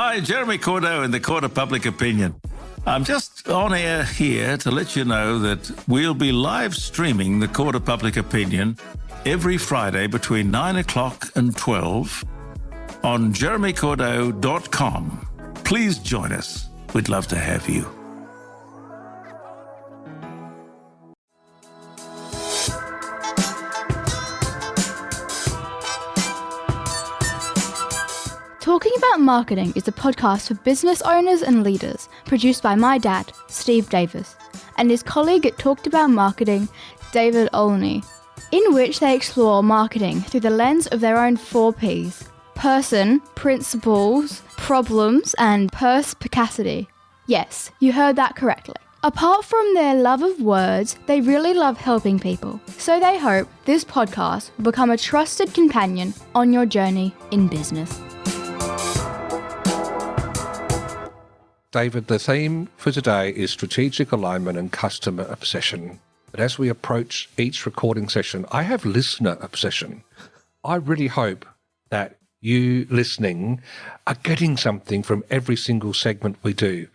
Hi, Jeremy Cordeaux in the Court of Public Opinion. I'm just on air here to let you know that we'll be live streaming the Court of Public Opinion every Friday between 9 o'clock and 12 on jeremycordeaux.com. Please join us. We'd love to have you. Talking About Marketing is a podcast for business owners and leaders, produced by my dad, Steve Davis, and his colleague at Talked About Marketing, David Olney, in which they explore marketing through the lens of their own 4 Ps: person, principles, problems, and perspicacity. Yes, you heard that correctly. Apart from their love of words, they really love helping people. So they hope this podcast will become a trusted companion on your journey in business. David, the theme for today is strategic alignment and customer obsession. But as we approach each recording session, I have listener obsession. I really hope that you listening are getting something from every single segment we do.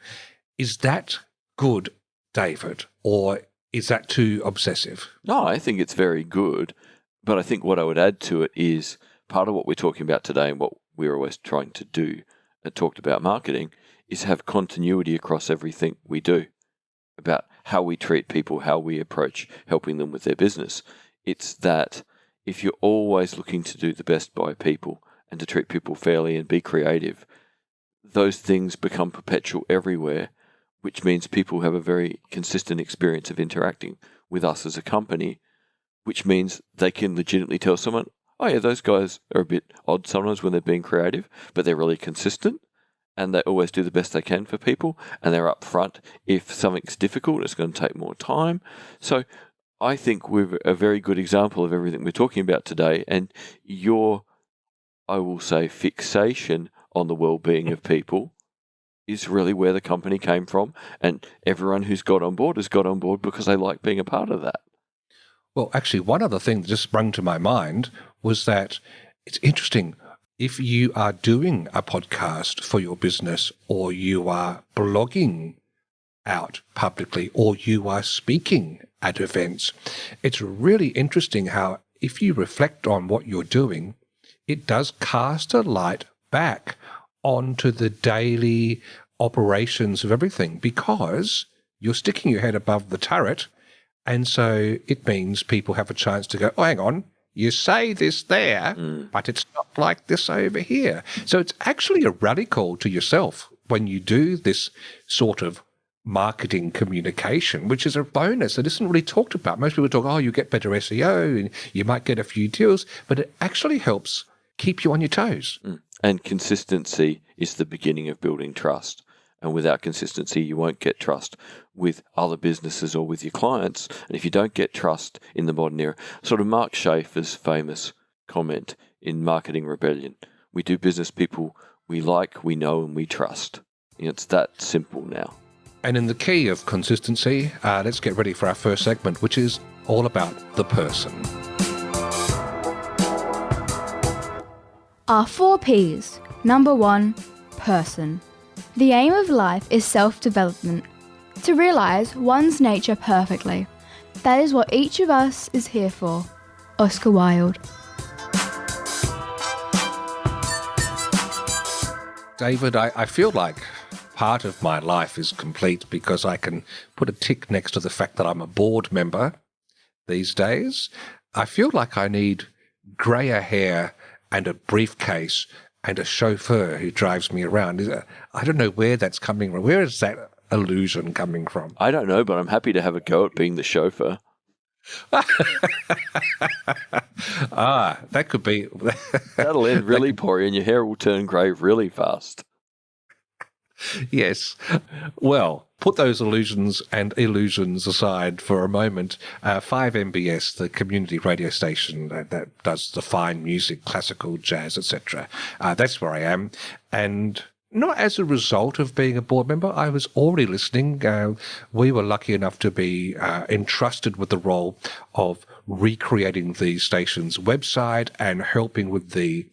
Is that good, David, or is that too obsessive? No, I think it's very good. But I think what I would add to it is part of what we're talking about today and what we're always trying to do at Talked About Marketing is have continuity across everything we do about how we treat people, how we approach helping them with their business. It's that if you're always looking to do the best by people and to treat people fairly and be creative, those things become perpetual everywhere, which means people have a very consistent experience of interacting with us as a company, which means they can legitimately tell someone, oh yeah, those guys are a bit odd sometimes when they're being creative, but they're really consistent. And they always do the best they can for people, and they're upfront if something's difficult, it's going to take more time. So I think we're a very good example of everything we're talking about today, and your, I will say, fixation on the well-being of people is really where the company came from, and everyone who's got on board has got on board because they like being a part of that. Well, actually, one other thing that just sprung to my mind was that it's interesting. If you are doing a podcast for your business, or you are blogging out publicly, or you are speaking at events, it's really interesting how if you reflect on what you're doing, it does cast a light back onto the daily operations of everything, because you're sticking your head above the turret, and so it means people have a chance to go, oh, hang on, you say this there, but it's not like this over here. So it's actually a rally call to yourself when you do this sort of marketing communication, which is a bonus that isn't really talked about. Most people talk, oh, you get better SEO and you might get a few deals, but it actually helps keep you on your toes. And consistency is the beginning of building trust. And without consistency, you won't get trust with other businesses or with your clients. And if you don't get trust in the modern era, sort of Mark Schaefer's famous comment in Marketing Rebellion, we do business people we like, we know, and we trust. It's that simple now. And in the key of consistency, let's get ready for our first segment, which is all about the person. Our 4 Ps. Number 1, person. The aim of life is self-development, to realise one's nature perfectly. That is what each of us is here for. Oscar Wilde. David, I feel like part of my life is complete because I can put a tick next to the fact that I'm a board member these days. I feel like I need greyer hair and a briefcase and a chauffeur who drives me around. I don't know where that's coming from. Where is that illusion coming from? I don't know, but I'm happy to have a go at being the chauffeur. That could be... That'll end really poor and your hair will turn grey really fast. Yes. Well, put those illusions aside for a moment. 5MBS, the community radio station that does the fine music, classical, jazz, etc. That's where I am. And not as a result of being a board member. I was already listening. We were lucky enough to be entrusted with the role of recreating the station's website and helping with the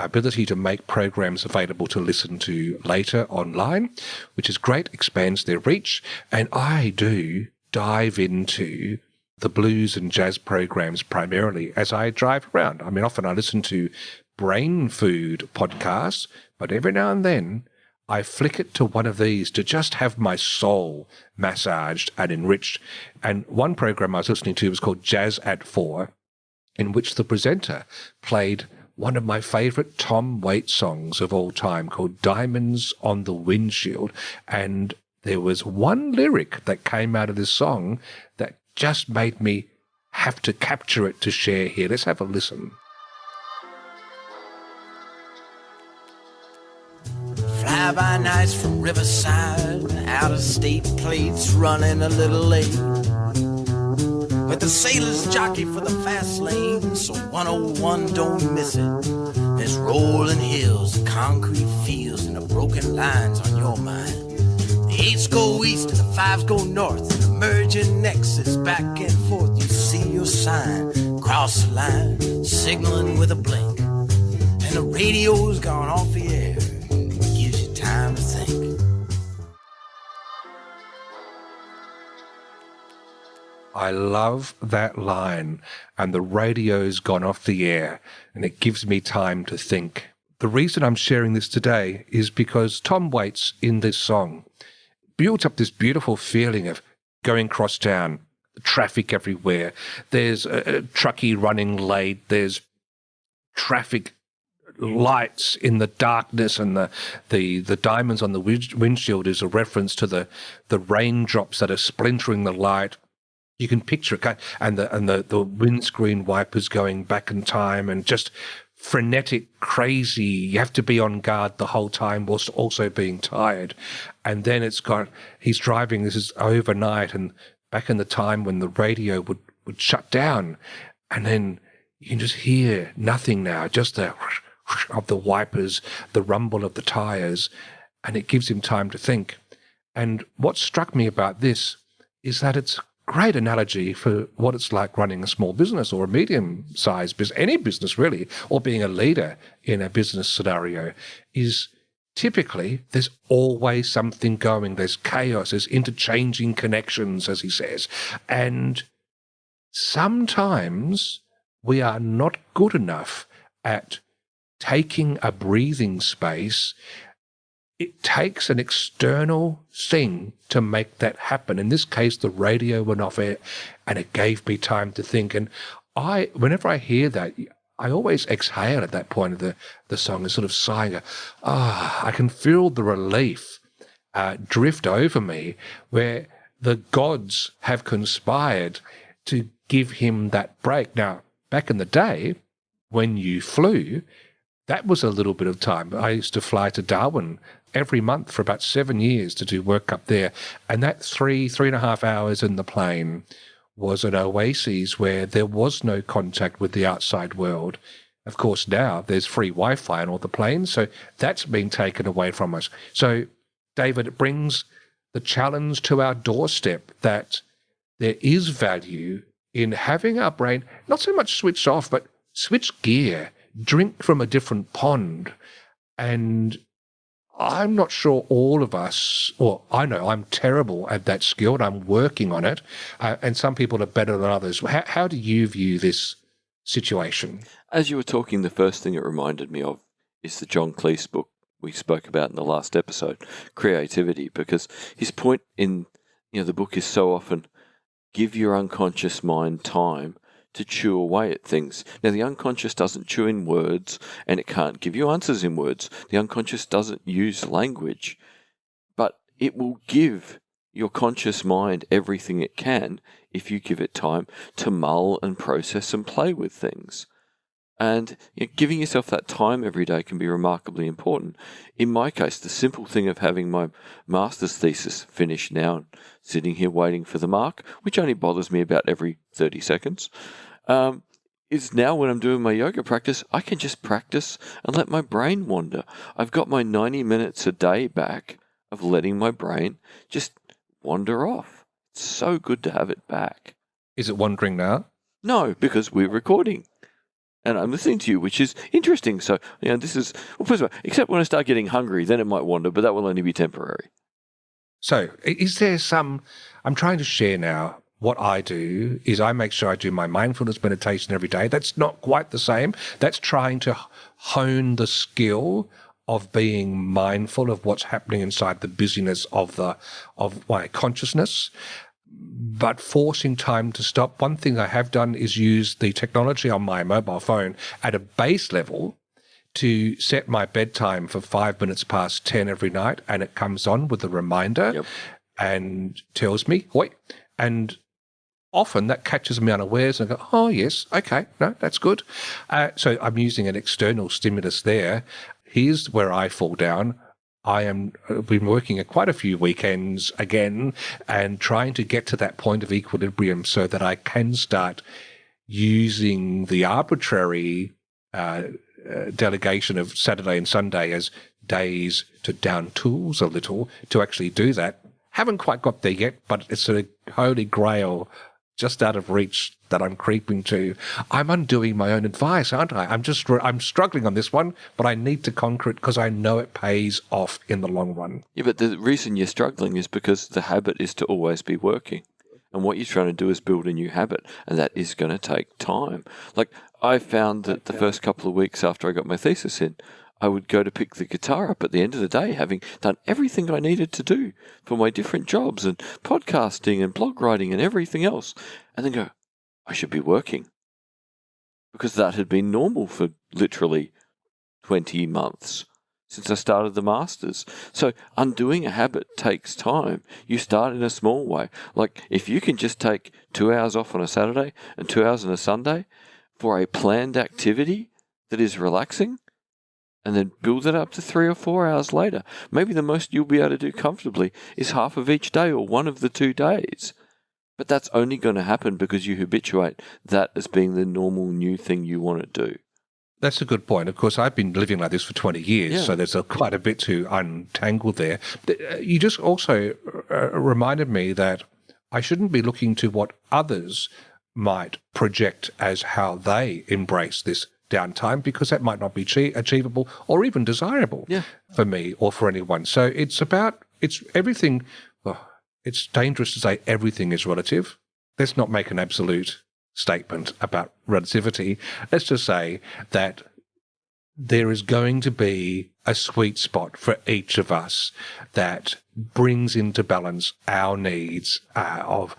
ability to make programs available to listen to later online, which is great, expands their reach. And I do dive into the blues and jazz programs primarily as I drive around. I mean, often I listen to brain food podcasts, but every now and then I flick it to one of these to just have my soul massaged and enriched. And one program I was listening to was called Jazz at 4, in which the presenter played one of my favourite Tom Waits songs of all time called Diamonds on the Windshield. And there was one lyric that came out of this song that just made me have to capture it to share here. Let's have a listen. Fly-by-nights from Riverside, out-of-state plates running a little late. But the sailors jockey for the fast lane, so 101 don't miss it. There's rolling hills, concrete fields, and the broken lines on your mind. The 8s go east and the 5s go north, and the merging nexus back and forth. You see your sign, cross the line, signaling with a blink, and the radio's gone off the air. Gives you time to think. I love that line, and the radio's gone off the air, and it gives me time to think. The reason I'm sharing this today is because Tom Waits in this song builds up this beautiful feeling of going cross town, traffic everywhere. There's a truckie running late. There's traffic lights in the darkness, and the diamonds on the windshield is a reference to the raindrops that are splintering the light. You can picture it, and the windscreen wipers going back in time, and just frenetic, crazy. You have to be on guard the whole time whilst also being tired. And then he's driving, this is overnight, and back in the time when the radio would shut down, and then you can just hear nothing now, just the whoosh of the wipers, the rumble of the tires, and it gives him time to think. And what struck me about this is that it's great analogy for what it's like running a small business or a medium-sized business, any business really, or being a leader in a business scenario, is typically there's always something going. There's chaos, there's interchanging connections, as he says. And sometimes we are not good enough at taking a breathing space. It takes an external thing to make that happen. In this case, the radio went off air, and it gave me time to think. And whenever I hear that, I always exhale at that point of the song, and sort of sighing, I can feel the relief drift over me, where the gods have conspired to give him that break. Now, back in the day, when you flew, that was a little bit of time. I used to fly to Darwin every month for about 7 years to do work up there. And that 3.5 hours in the plane was an oasis where there was no contact with the outside world. Of course, now there's free Wi-Fi on all the planes, so that's been taken away from us. So, David, it brings the challenge to our doorstep that there is value in having our brain not so much switched off, but switch gear, drink from a different pond. And I'm not sure all of us, or I know I'm terrible at that skill, and I'm working on it, and some people are better than others. How do you view this situation? As you were talking, the first thing it reminded me of is the John Cleese book we spoke about in the last episode, Creativity, because his point in the book is so often give your unconscious mind time to chew away at things. Now, the unconscious doesn't chew in words, and it can't give you answers in words. The unconscious doesn't use language, but it will give your conscious mind everything it can if you give it time to mull and process and play with things. And giving yourself that time every day can be remarkably important. In my case, the simple thing of having my master's thesis finished now and sitting here waiting for the mark, which only bothers me about every 30 seconds, is now when I'm doing my yoga practice, I can just practice and let my brain wander. I've got my 90 minutes a day back of letting my brain just wander off. It's so good to have it back. Is it wandering now? No, because we're recording. And I'm listening to you, which is interesting. So, this is, well, first of all, except when I start getting hungry, then it might wander, but that will only be temporary. So is there I'm trying to share now. What I do is I make sure I do my mindfulness meditation every day. That's not quite the same. That's trying to hone the skill of being mindful of what's happening inside the busyness of my consciousness, but forcing time to stop. One thing I have done is use the technology on my mobile phone at a base level to set my bedtime for 5 minutes past 10 every night, and it comes on with a reminder and tells me, wait, and often that catches me unawares and I go, oh, yes, okay, no, that's good. So I'm using an external stimulus there. Here's where I fall down. I've been working at quite a few weekends again and trying to get to that point of equilibrium so that I can start using the arbitrary delegation of Saturday and Sunday as days to down tools a little to actually do that. Haven't quite got there yet, but it's a holy grail just out of reach that I'm creeping to. I'm undoing my own advice, aren't I? I'm struggling on this one, but I need to conquer it because I know it pays off in the long run. Yeah, but the reason you're struggling is because the habit is to always be working. And what you're trying to do is build a new habit, and that is going to take time. Like, I found that the first couple of weeks after I got my thesis in, I would go to pick the guitar up at the end of the day, having done everything I needed to do for my different jobs and podcasting and blog writing and everything else, and then go, I should be working. Because that had been normal for literally 20 months since I started the Masters. So undoing a habit takes time. You start in a small way. Like, if you can just take 2 hours off on a Saturday and 2 hours on a Sunday for a planned activity that is relaxing, and then build it up to 3 or 4 hours later. Maybe the most you'll be able to do comfortably is half of each day or one of the 2 days. But that's only going to happen because you habituate that as being the normal new thing you want to do. That's a good point. Of course, I've been living like this for 20 years, so there's quite a bit to untangle there. You just also reminded me that I shouldn't be looking to what others might project as how they embrace this downtime, because that might not be achievable or even desirable for me or for anyone. So it's everything. Well, it's dangerous to say everything is relative. Let's not make an absolute statement about relativity. Let's just say that there is going to be a sweet spot for each of us that brings into balance our needs of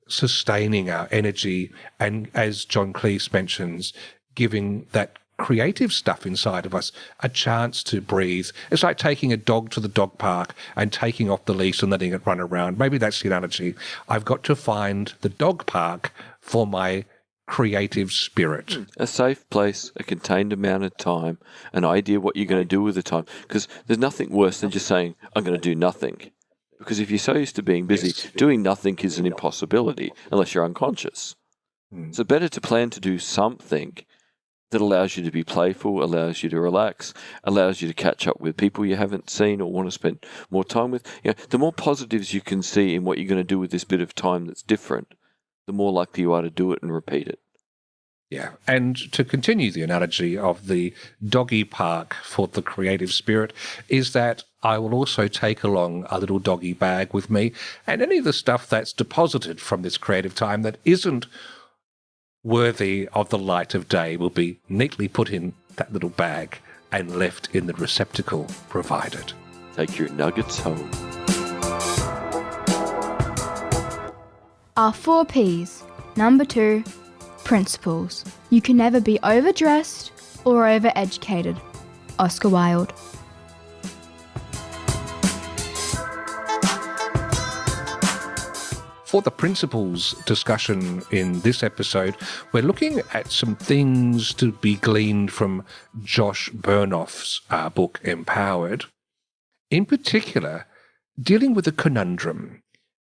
sustaining our energy, and, as John Cleese mentions, giving that creative stuff inside of us a chance to breathe. It's like taking a dog to the dog park and taking off the leash and letting it run around. Maybe that's the analogy. I've got to find the dog park for my creative spirit. A safe place, a contained amount of time, an idea what you're going to do with the time. Because there's nothing worse than just saying, I'm going to do nothing. Because if you're so used to being busy, doing nothing is an impossibility unless you're unconscious. So better to plan to do something that allows you to be playful, allows you to relax, allows you to catch up with people you haven't seen or want to spend more time with. The more positives you can see in what you're going to do with this bit of time that's different, the more likely you are to do it and repeat it. Yeah, and to continue the analogy of the doggy park for the creative spirit is that I will also take along a little doggy bag with me, and any of the stuff that's deposited from this creative time that isn't worthy of the light of day will be neatly put in that little bag and left in the receptacle provided. Take your nuggets home. Our 4 Ps. Number 2, principles. You can never be overdressed or overeducated. Oscar Wilde. For the principles discussion in this episode, we're looking at some things to be gleaned from Josh Bernoff's book, Empowered. In particular, dealing with a conundrum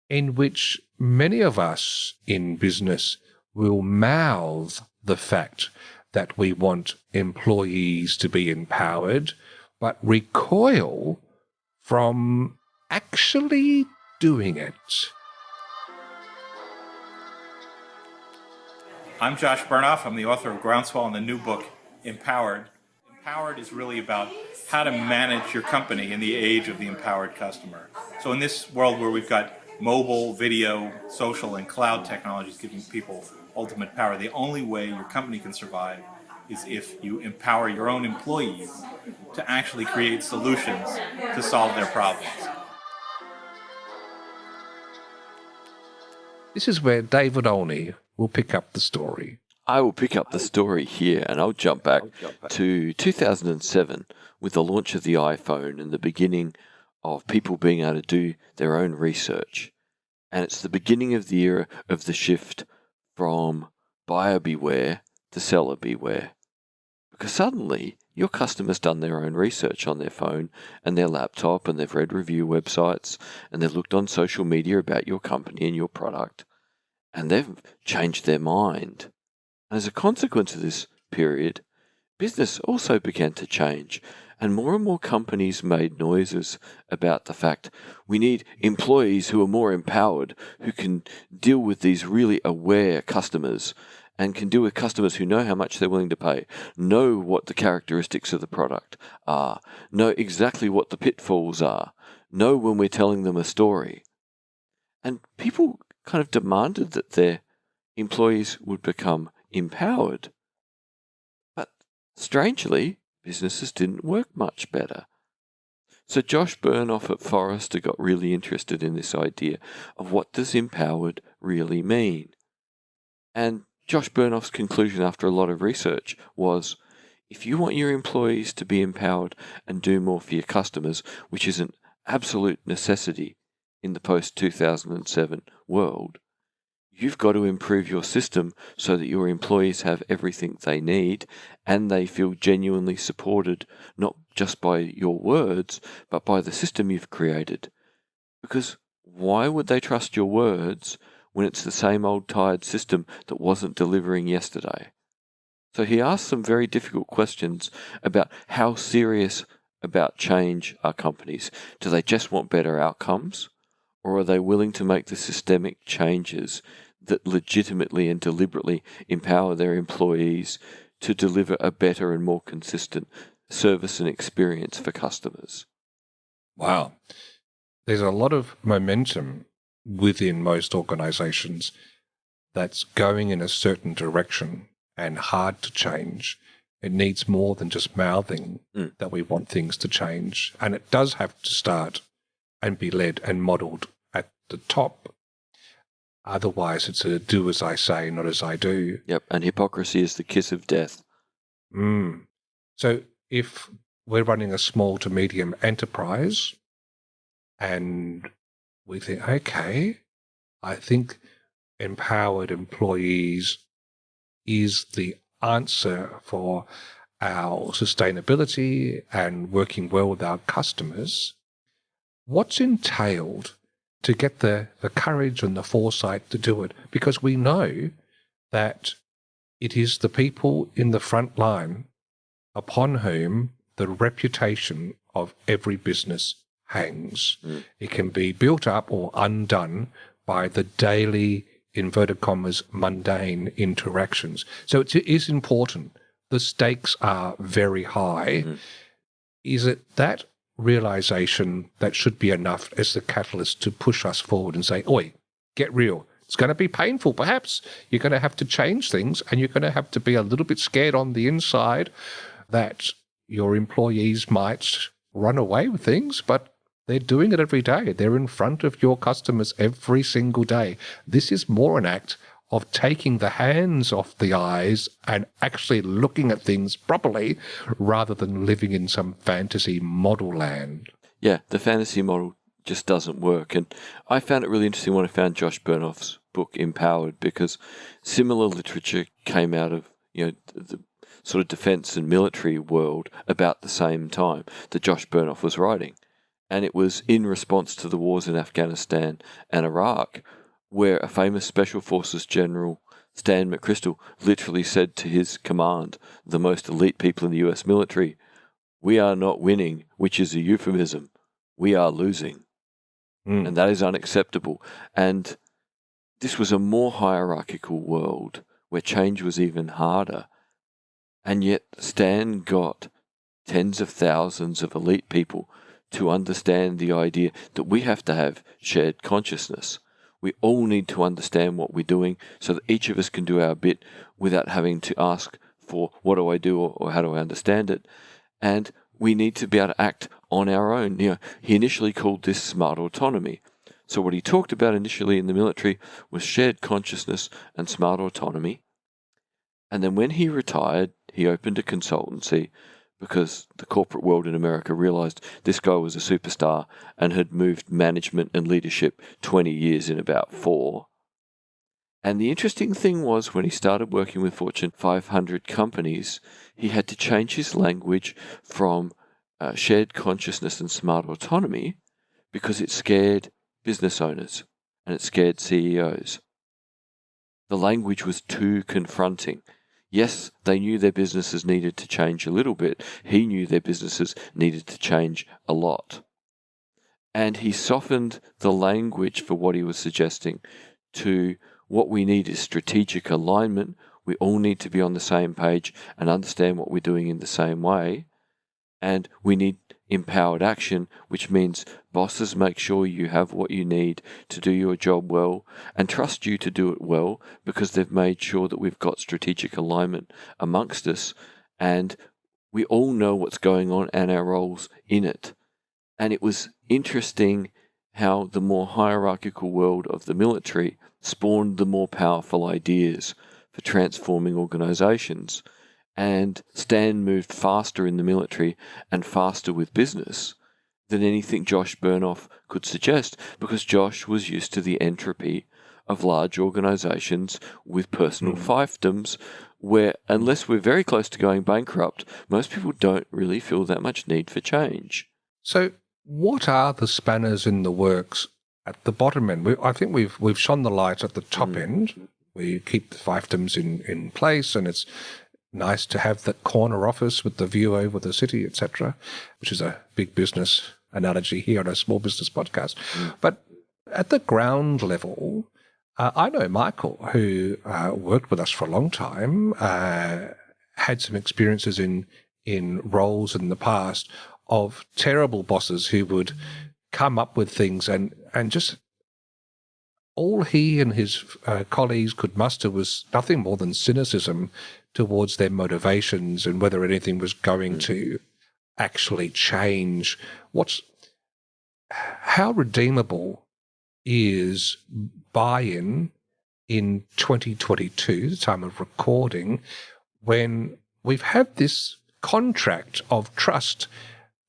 in which many of us in business will mouth the fact that we want employees to be empowered, but recoil from actually doing it. I'm Josh Bernoff. I'm the author of Groundswell and the new book, Empowered. Empowered is really about how to manage your company in the age of the empowered customer. So in this world where we've got mobile, video, social, and cloud technologies giving people ultimate power, the only way your company can survive is if you empower your own employees to actually create solutions to solve their problems. This is where David Olney will pick up the story. I will pick up the story here, and I'll jump back to 2007 with the launch of the iPhone and the beginning of people being able to do their own research. And it's the beginning of the era of the shift from buyer beware to seller beware. Because suddenly your customer's done their own research on their phone and their laptop, and they've read review websites, and they've looked on social media about your company and your product, and they've changed their mind. And as a consequence of this period, business also began to change, and more companies made noises about the fact we need employees who are more empowered, who can deal with these really aware customers, and can deal with customers who know how much they're willing to pay, know what the characteristics of the product are, know exactly what the pitfalls are, know when we're telling them a story. And people kind of demanded that their employees would become empowered. But strangely, businesses didn't work much better. So Josh Bernoff at Forrester got really interested in this idea of what does empowered really mean. And Josh Bernoff's conclusion after a lot of research was, if you want your employees to be empowered and do more for your customers, which is an absolute necessity in the post-2007 world, you've got to improve your system so that your employees have everything they need and they feel genuinely supported, not just by your words, but by the system you've created. Because why would they trust your words when it's the same old tired system that wasn't delivering yesterday? So he asked some very difficult questions about how serious about change are companies. Do they just want better outcomes? Or are they willing to make the systemic changes that legitimately and deliberately empower their employees to deliver a better and more consistent service and experience for customers? Wow. There's a lot of momentum within most organizations that's going in a certain direction and hard to change. It needs more than just mouthing that we want things to change. And it does have to start and be led and modelled at the top. Otherwise, it's a do as I say, not as I do. Yep, and hypocrisy is the kiss of death. So if we're running a small to medium enterprise and we think, okay, I think empowered employees is the answer for our sustainability and working well with our customers, what's entailed to get the courage and the foresight to do it? Because we know that it is the people in the front line upon whom the reputation of every business hangs. It can be built up or undone by the daily, inverted commas, mundane interactions. So it is important. The stakes are very high. Is it that realization that should be enough as the catalyst to push us forward and say, oi, get real? It's going to be painful, perhaps. You're going to have to change things, and you're going to have to be a little bit scared on the inside that your employees might run away with things, but they're doing it every day. They're in front of your customers every single day. This is more an act of taking the hands off the eyes and actually looking at things properly rather than living in some fantasy model land. Yeah, the fantasy model just doesn't work. And I found it really interesting when I found Josh Bernoff's book, Empowered, because similar literature came out of, the sort of defense and military world about the same time that Josh Bernoff was writing. And it was in response to the wars in Afghanistan and Iraq, where a famous Special Forces General, Stan McChrystal, literally said to his command, the most elite people in the US military, "We are not winning," which is a euphemism. "We are losing." And that is unacceptable. And this was a more hierarchical world where change was even harder. And yet Stan got tens of thousands of elite people to understand the idea that we have to have shared consciousness. We all need to understand what we're doing so that each of us can do our bit without having to ask for what do I do or how do I understand it. And we need to be able to act on our own. He initially called this smart autonomy. So what he talked about initially in the military was shared consciousness and smart autonomy. And then when he retired, he opened a consultancy because the corporate world in America realized this guy was a superstar and had moved management and leadership 20 years in about 4. And the interesting thing was when he started working with Fortune 500 companies, he had to change his language from shared consciousness and smart autonomy because it scared business owners and it scared CEOs. The language was too confronting. Yes, they knew their businesses needed to change a little bit. He knew their businesses needed to change a lot. And he softened the language for what he was suggesting to what we need is strategic alignment. We all need to be on the same page and understand what we're doing in the same way. And we need empowered action, which means bosses make sure you have what you need to do your job well and trust you to do it well because they've made sure that we've got strategic alignment amongst us and we all know what's going on and our roles in it. And it was interesting how the more hierarchical world of the military spawned the more powerful ideas for transforming organizations. And Stan moved faster in the military and faster with business than anything Josh Bernoff could suggest because Josh was used to the entropy of large organizations with personal fiefdoms where, unless we're very close to going bankrupt, most people don't really feel that much need for change. So what are the spanners in the works at the bottom end? I think we've shone the light at the top end. We keep the fiefdoms in place and it's nice to have that corner office with the view over the city, etc., which is a big business analogy here on a small business podcast. But at the ground level, I know Michael, who worked with us for a long time, had some experiences in roles in the past of terrible bosses who would come up with things and just all he and his colleagues could muster was nothing more than cynicism towards their motivations and whether anything was going to actually change. How redeemable is buy-in in 2022, the time of recording, when we've had this contract of trust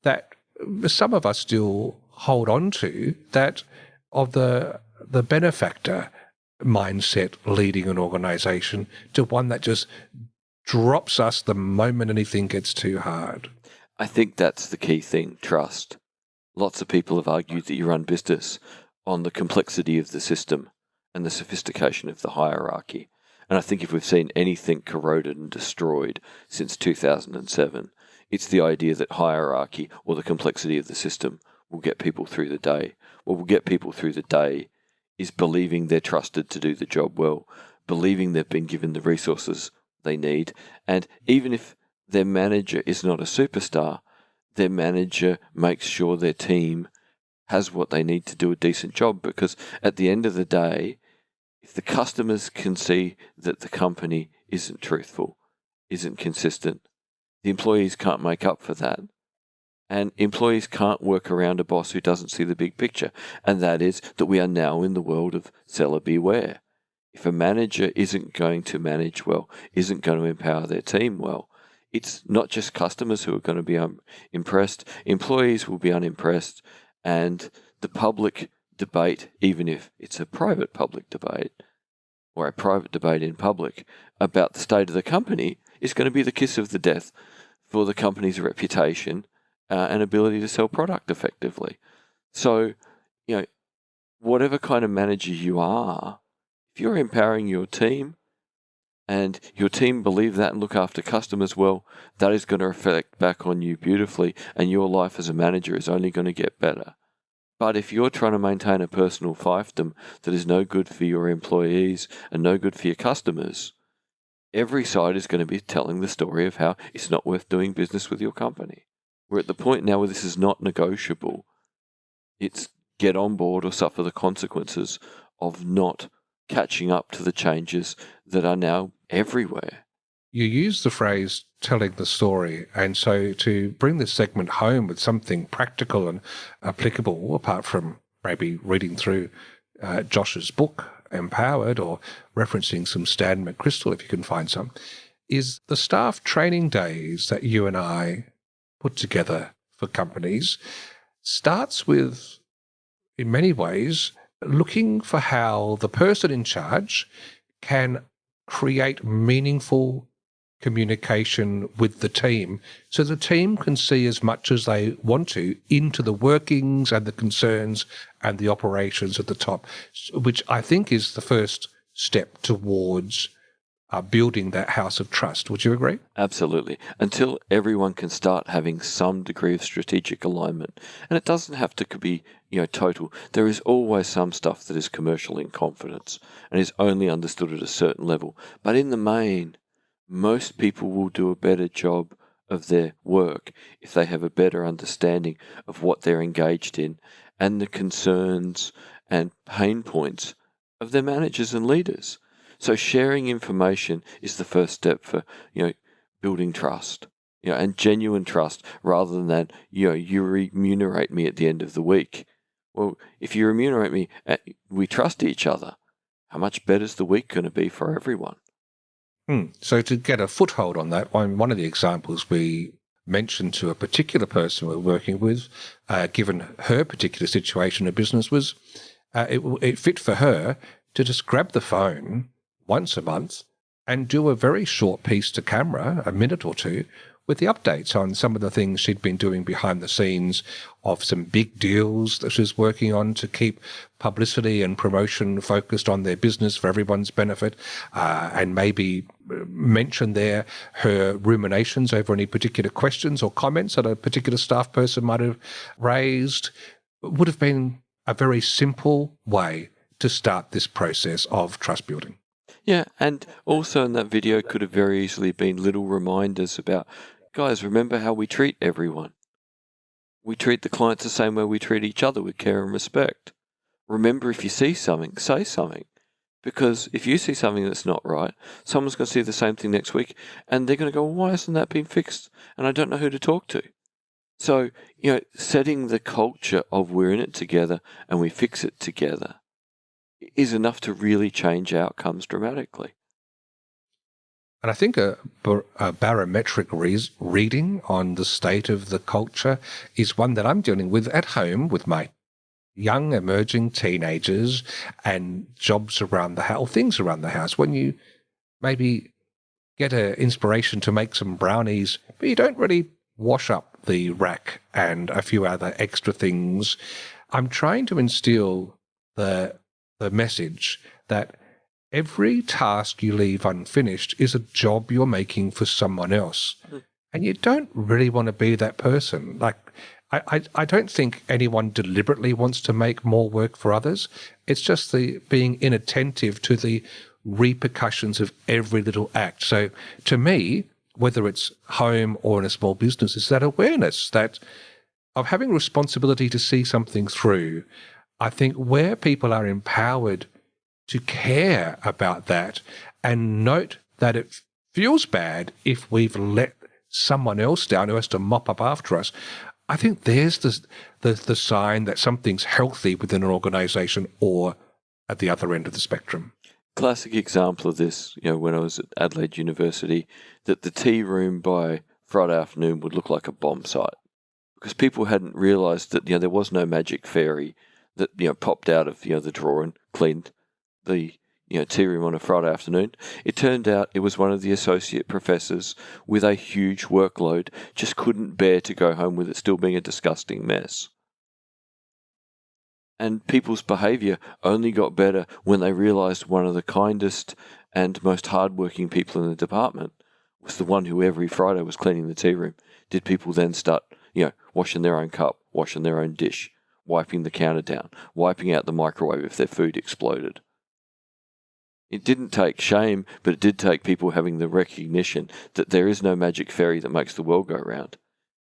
that some of us still hold on to, that of the benefactor mindset leading an organization to one that just drops us the moment anything gets too hard? I think that's the key thing, trust. Lots of people have argued that you run business on the complexity of the system and the sophistication of the hierarchy. And I think if we've seen anything corroded and destroyed since 2007, it's the idea that hierarchy or the complexity of the system will get people through the day. What will get people through the day is believing they're trusted to do the job well, believing they've been given the resources they need, and even if their manager is not a superstar, their manager makes sure their team has what they need to do a decent job, because at the end of the day, if the customers can see that the company isn't truthful, isn't consistent, the employees can't make up for that. And employees can't work around a boss who doesn't see the big picture, and that is that we are now in the world of seller beware. If a manager isn't going to manage well, isn't going to empower their team well, it's not just customers who are going to be impressed, employees will be unimpressed, and the public debate, even if it's a private public debate, or a private debate in public about the state of the company, is going to be the kiss of the death for the company's reputation and ability to sell product effectively. So, whatever kind of manager you are, if you're empowering your team and your team believe that and look after customers well, that is going to reflect back on you beautifully, and your life as a manager is only going to get better. But if you're trying to maintain a personal fiefdom that is no good for your employees and no good for your customers, every side is going to be telling the story of how it's not worth doing business with your company. We're at the point now where this is not negotiable. It's get on board or suffer the consequences of not catching up to the changes that are now everywhere. You use the phrase telling the story, and so to bring this segment home with something practical and applicable, apart from maybe reading through Josh's book, Empowered, or referencing some Stan McChrystal, if you can find some, is the staff training days that you and I put together for companies starts with, in many ways, looking for how the person in charge can create meaningful communication with the team so the team can see as much as they want to into the workings and the concerns and the operations at the top, which I think is the first step towards building that house of trust. Would you agree? Absolutely. Until everyone can start having some degree of strategic alignment. And it doesn't have to be, total. There is always some stuff that is commercial in confidence and is only understood at a certain level. But in the main, most people will do a better job of their work if they have a better understanding of what they're engaged in and the concerns and pain points of their managers and leaders. So sharing information is the first step for, building trust, and genuine trust rather than that, you remunerate me at the end of the week. Well, if you remunerate me, we trust each other. How much better is the week going to be for everyone? So to get a foothold on that, one of the examples we mentioned to a particular person we're working with, given her particular situation of business, was it fit for her to just grab the phone once a month and do a very short piece to camera, a minute or two, with the updates on some of the things she'd been doing behind the scenes of some big deals that she was working on to keep publicity and promotion focused on their business for everyone's benefit, and maybe mention there her ruminations over any particular questions or comments that a particular staff person might have raised. It would have been a very simple way to start this process of trust building. Yeah, and also in that video could have very easily been little reminders about, guys, remember how we treat everyone. We treat the clients the same way we treat each other, with care and respect. Remember, if you see something, say something. Because if you see something that's not right, someone's going to see the same thing next week, and they're going to go, well, why hasn't that been fixed? And I don't know who to talk to. So, setting the culture of we're in it together and we fix it together is enough to really change outcomes dramatically. And I think a barometric reading on the state of the culture is one that I'm dealing with at home with my young emerging teenagers and jobs around the house, things around the house. When you maybe get an inspiration to make some brownies, but you don't really wash up the rack and a few other extra things, I'm trying to instill the message that every task you leave unfinished is a job you're making for someone else. And you don't really want to be that person. Like, I don't think anyone deliberately wants to make more work for others. It's just the being inattentive to the repercussions of every little act. So to me, whether it's home or in a small business, is that awareness that of having responsibility to see something through. I think where people are empowered to care about that and note that it feels bad if we've let someone else down who has to mop up after us, I think there's the sign that something's healthy within an organisation or at the other end of the spectrum. Classic example of this, when I was at Adelaide University, that the tea room by Friday afternoon would look like a bomb site because people hadn't realised that there was no magic fairy that popped out of the drawer and cleaned the tea room on a Friday afternoon. It turned out it was one of the associate professors with a huge workload just couldn't bear to go home with it still being a disgusting mess. And people's behaviour only got better when they realised one of the kindest and most hardworking people in the department was the one who every Friday was cleaning the tea room. Did people then start, washing their own cup, washing their own dish, wiping the counter down, wiping out the microwave if their food exploded? It didn't take shame, but it did take people having the recognition that there is no magic fairy that makes the world go round.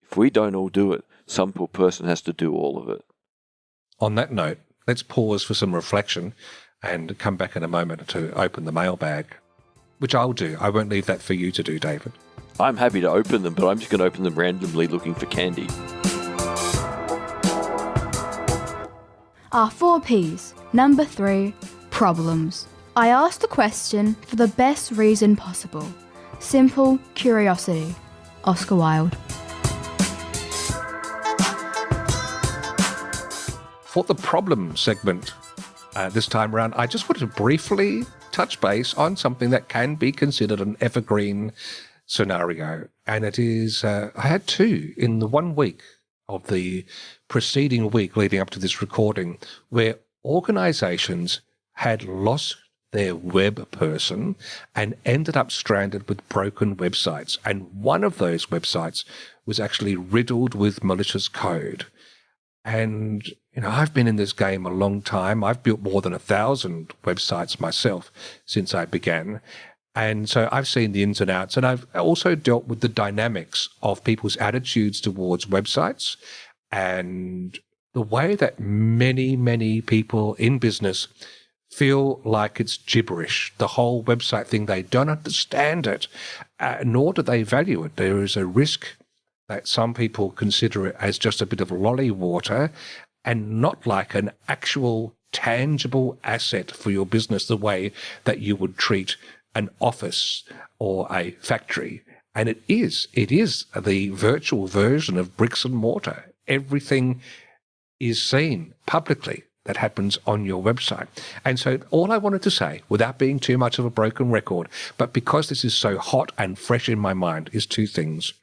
If we don't all do it, some poor person has to do all of it. On that note, let's pause for some reflection and come back in a moment to open the mailbag, which I'll do. I won't leave that for you to do, David. I'm happy to open them, but I'm just going to open them randomly looking for candy. Our 4 Ps. Number 3, problems. I asked the question for the best reason possible. Simple curiosity. Oscar Wilde. For the problem segment this time around, I just want to briefly touch base on something that can be considered an evergreen scenario. And it is, I had 2 in the 1 week of the preceding week leading up to this recording, where organizations had lost their web person and ended up stranded with broken websites. And one of those websites was actually riddled with malicious code. And, you know, I've been in this game a long time. I've built more than 1,000 websites myself since I began. And so I've seen the ins and outs, and I've also dealt with the dynamics of people's attitudes towards websites and the way that many, many people in business feel like it's gibberish. The whole website thing, they don't understand it, nor do they value it. There is a risk that some people consider it as just a bit of lolly water and not like an actual tangible asset for your business, the way that you would treat an office or a factory. And it is the virtual version of bricks and mortar. Everything is seen publicly that happens on your website. And so all I wanted to say, without being too much of a broken record, but because this is so hot and fresh in my mind, is 2 things.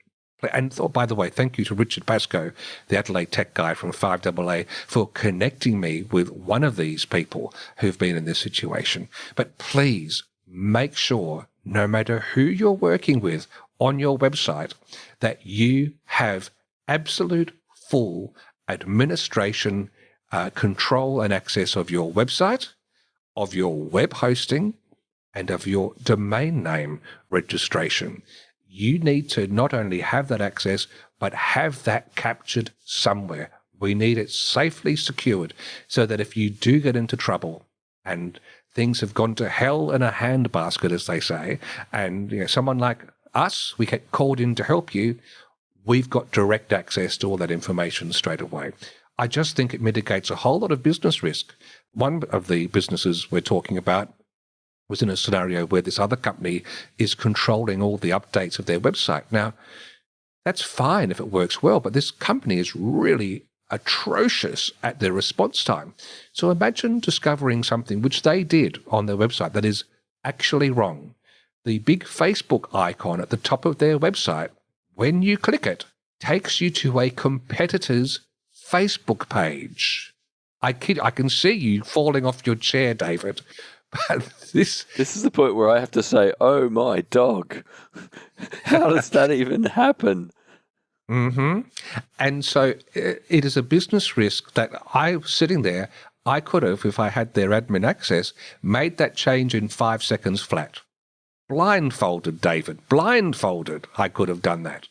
And by the way, thank you to Richard Pascoe, the Adelaide tech guy from 5AA, for connecting me with one of these people who've been in this situation. But please make sure, no matter who you're working with on your website, that you have absolute full administration, control and access of your website, of your web hosting, and of your domain name registration. You need to not only have that access, but have that captured somewhere. We need it safely secured so that if you do get into trouble and things have gone to hell in a handbasket, as they say, and someone like us, we get called in to help you, we've got direct access to all that information straight away. I just think it mitigates a whole lot of business risk. One of the businesses we're talking about was in a scenario where this other company is controlling all the updates of their website. Now, that's fine if it works well, but this company is really atrocious at their response time. So imagine discovering something which they did on their website that is actually wrong. The big Facebook icon at the top of their website, when you click it, takes you to a competitor's Facebook page. I can see you falling off your chair, David. But this is the point where I have to say, oh my dog, how does that even happen? Mm-hmm. And so it is a business risk that I was sitting there, I could have, if I had their admin access, made that change in 5 seconds flat. Blindfolded, David, blindfolded, I could have done that.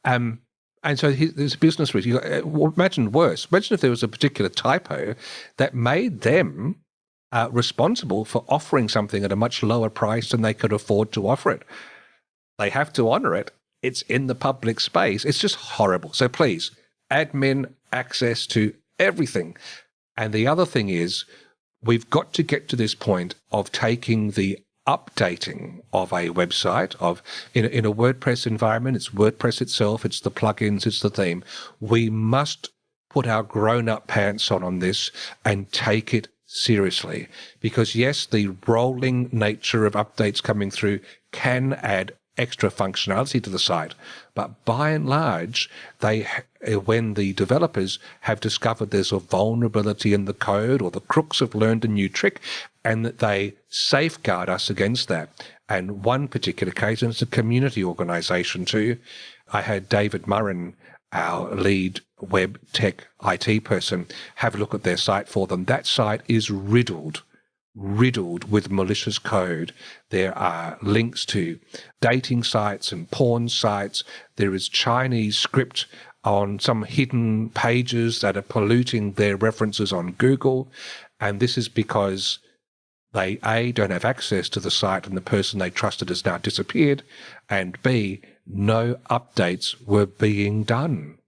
And so there's a business risk. Imagine worse. Imagine if there was a particular typo that made them responsible for offering something at a much lower price than they could afford to offer it. They have to honor it. It's in the public space. It's just horrible. So please, admin access to everything. And the other thing is, we've got to get to this point of taking the updating of a website, in a WordPress environment. It's WordPress itself, it's the plugins, it's the theme. We must put our grown-up pants on this and take it seriously, because yes, the rolling nature of updates coming through can add extra functionality to the site, but by and large, when the developers have discovered there's a vulnerability in the code, or the crooks have learned a new trick, and that they safeguard us against that. And one particular case, and it's a community organisation too, I had David Murrin, our lead web tech IT person, have a look at their site for them. That site is riddled riddled with malicious code. There are links to dating sites and porn sites. There is Chinese script on some hidden pages that are polluting their references on Google. And this is because they, A, don't have access to the site and the person they trusted has now disappeared, and B, no updates were being done.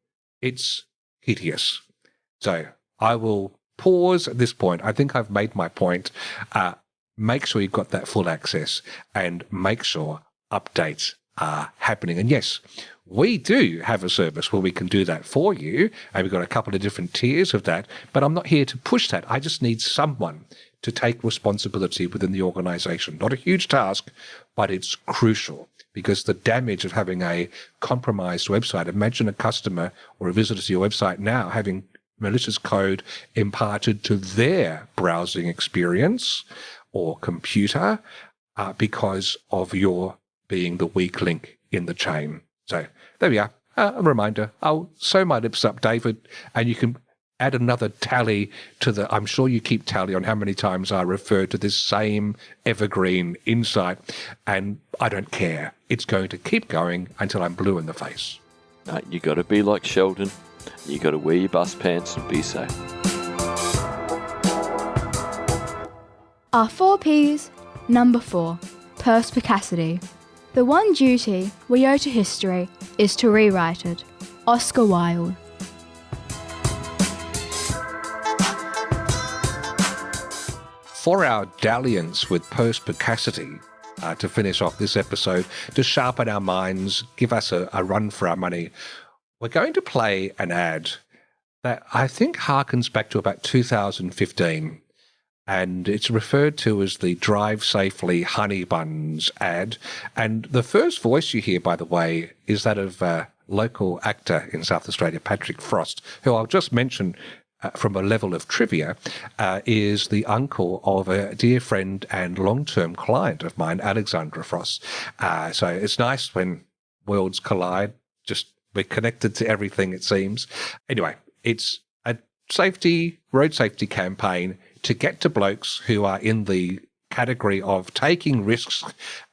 It's hideous. So I will pause at this point. I think I've made my point. Make sure you've got that full access and make sure updates are happening. And yes, we do have a service where we can do that for you, and we've got a couple of different tiers of that, but I'm not here to push that. I just need someone to take responsibility within the organisation. Not a huge task, but it's crucial, because the damage of having a compromised website, imagine a customer or a visitor to your website now having malicious code imparted to their browsing experience or computer because of your being the weak link in the chain. So there we are. A reminder. I'll sew my lips up, David, and you can add another tally to the... I'm sure you keep tally on how many times I refer to this same evergreen insight, and I don't care. It's going to keep going until I'm blue in the face. No, you got to be like Sheldon. You got to wear your bus pants and be safe. Our 4 Ps. Number 4. Perspicacity. The one duty we owe to history is to rewrite it. Oscar Wilde. For our dalliance with perspicacity, to finish off this episode, to sharpen our minds, give us a run for our money, we're going to play an ad that I think harkens back to about 2015. And it's referred to as the Drive Safely Honey Buns ad. And the first voice you hear, by the way, is that of local actor in South Australia, Patrick Frost, who I'll just mention from a level of trivia, is the uncle of a dear friend and long-term client of mine, Alexandra Frost. So it's nice when worlds collide. Just we're connected to everything, it seems. Anyway, it's a road safety campaign to get to blokes who are in the category of taking risks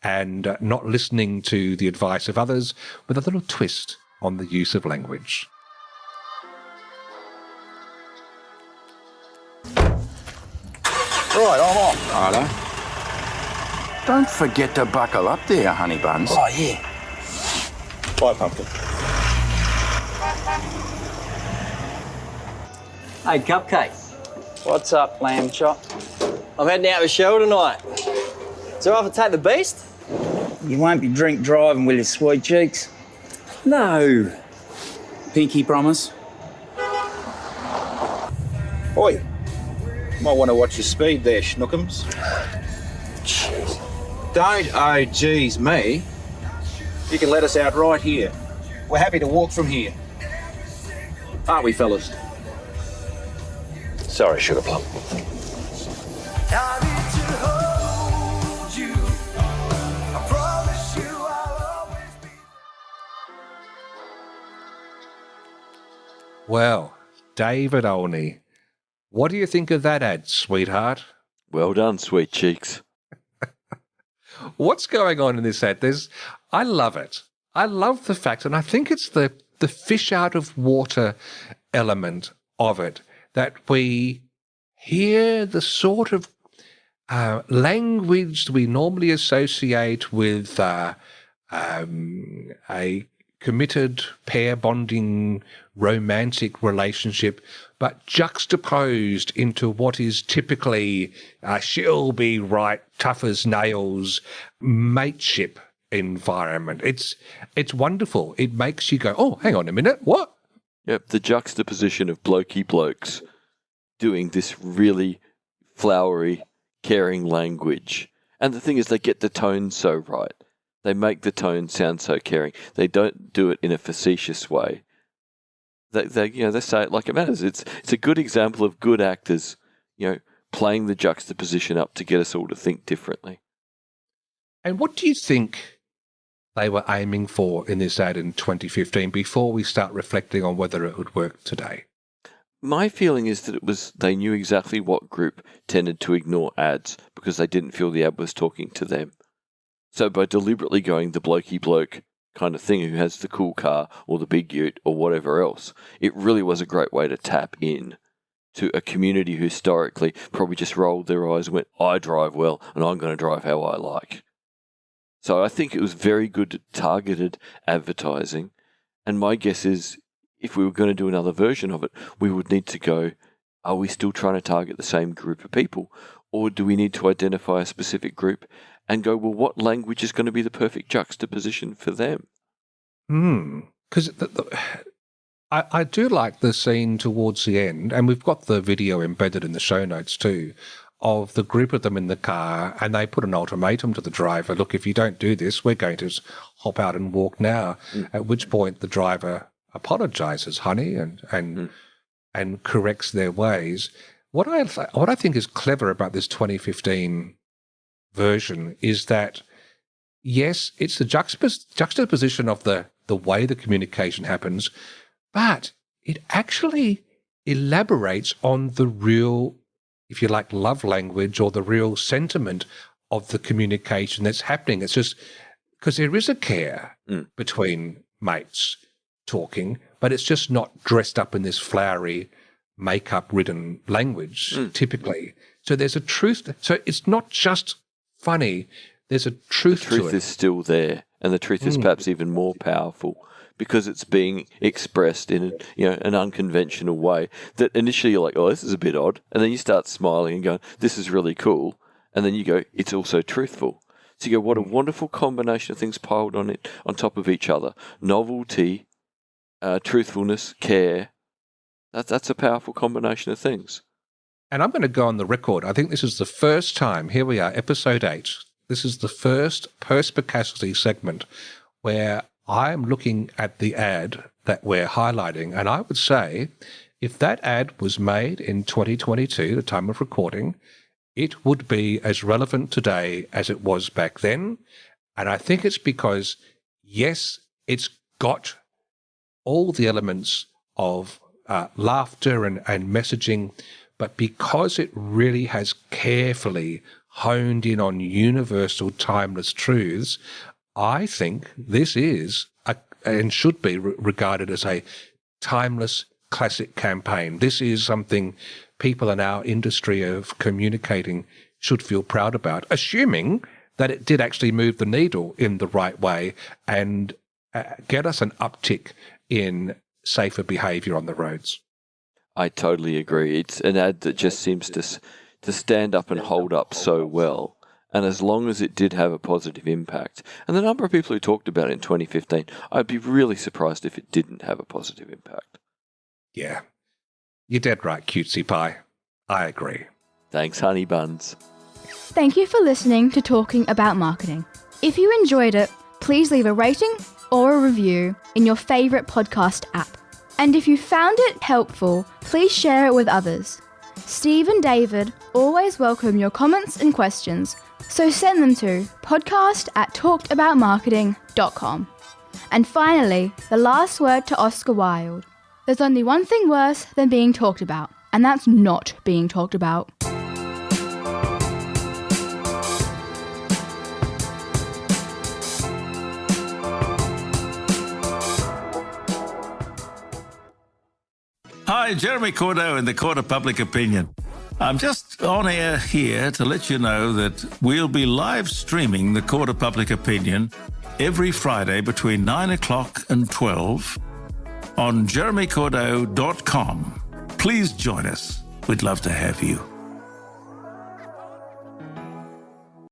and not listening to the advice of others, with a little twist on the use of language. Right, I'm off. Righto. Don't forget to buckle up there, honey buns. Oh, yeah. Bye, Pumpkin. Hey, Cupcake. What's up, lamb chop? I'm heading out with Shell tonight. So I have to take the beast? You won't be drink driving, will you, sweet cheeks? No. Pinky promise? Oi, might want to watch your speed there, schnookums. Jeez. Don't oh geez me. You can let us out right here. We're happy to walk from here. Aren't we, fellas? Sorry, Sugar Plum. Well, David Olney, what do you think of that ad, sweetheart? Well done, sweet cheeks. What's going on in this ad? I love it. I love the fact, and I think it's the fish out of water element of it, that we hear the sort of language we normally associate with a committed pair bonding romantic relationship, but juxtaposed into what is typically she'll be right, tough as nails, mateship environment. It's wonderful. It makes you go, oh, hang on a minute, what? Yep, the juxtaposition of blokey blokes doing this really flowery, caring language. And the thing is, they get the tone so right. They make the tone sound so caring. They don't do it in a facetious way. They say it like it matters. It's a good example of good actors, playing the juxtaposition up to get us all to think differently. And what do you think they were aiming for in this ad in 2015 before we start reflecting on whether it would work today? My feeling is that they knew exactly what group tended to ignore ads because they didn't feel the ad was talking to them. So by deliberately going the blokey bloke kind of thing who has the cool car or the big ute or whatever else, it really was a great way to tap in to a community who historically probably just rolled their eyes and went, I drive well and I'm going to drive how I like. So I think it was very good targeted advertising. And my guess is if we were going to do another version of it, we would need to go, are we still trying to target the same group of people? Or do we need to identify a specific group and go, well, what language is going to be the perfect juxtaposition for them? Because I do like the scene towards the end, and we've got the video embedded in the show notes too, of the group of them in the car, and they put an ultimatum to the driver, look, if you don't do this, we're going to hop out and walk now, at which point the driver apologizes, honey, and corrects their ways. What I think is clever about this 2015 version is that, yes, it's the juxtaposition of the way the communication happens, but it actually elaborates on the real, if you like, love language or the real sentiment of the communication that's happening. It's just because there is a care between mates talking, but it's just not dressed up in this flowery, makeup-ridden language, typically. So there's a truth. So it's not just funny. There's a truth to it. The truth is still there, and the truth is perhaps even more powerful because it's being expressed in an unconventional way that initially you're like, oh, this is a bit odd, and then you start smiling and going, this is really cool, and then you go, it's also truthful. So you go, what a wonderful combination of things piled on top of each other. Novelty, truthfulness, care. That's a powerful combination of things. And I'm going to go on the record. I think this is the first time, here we are, episode 8. This is the first Perspicacity segment where I'm looking at the ad that we're highlighting. And I would say if that ad was made in 2022, the time of recording, it would be as relevant today as it was back then. And I think it's because, yes, it's got all the elements of laughter and messaging, but because it really has carefully honed in on universal timeless truths, I think this is and should be regarded as a timeless classic campaign. This is something people in our industry of communicating should feel proud about, assuming that it did actually move the needle in the right way and get us an uptick in safer behaviour on the roads. I totally agree. It's an ad that just seems to stand up and hold up so well. And as long as it did have a positive impact, and the number of people who talked about it in 2015, I'd be really surprised if it didn't have a positive impact. Yeah. You're dead right, cutesy pie. I agree. Thanks, honey buns. Thank you for listening to Talking About Marketing. If you enjoyed it, please leave a rating or a review in your favourite podcast app. And if you found it helpful, please share it with others. Steve and David always welcome your comments and questions, so send them to podcast@talkedaboutmarketing.com. And finally, the last word to Oscar Wilde. There's only one thing worse than being talked about, and that's not being talked about. Hi, Jeremy Cordeaux in the Court of Public Opinion. I'm just on air here to let you know that we'll be live streaming the Court of Public Opinion every Friday between 9 o'clock and 12 on jeremycordeaux.com. Please join us. We'd love to have you.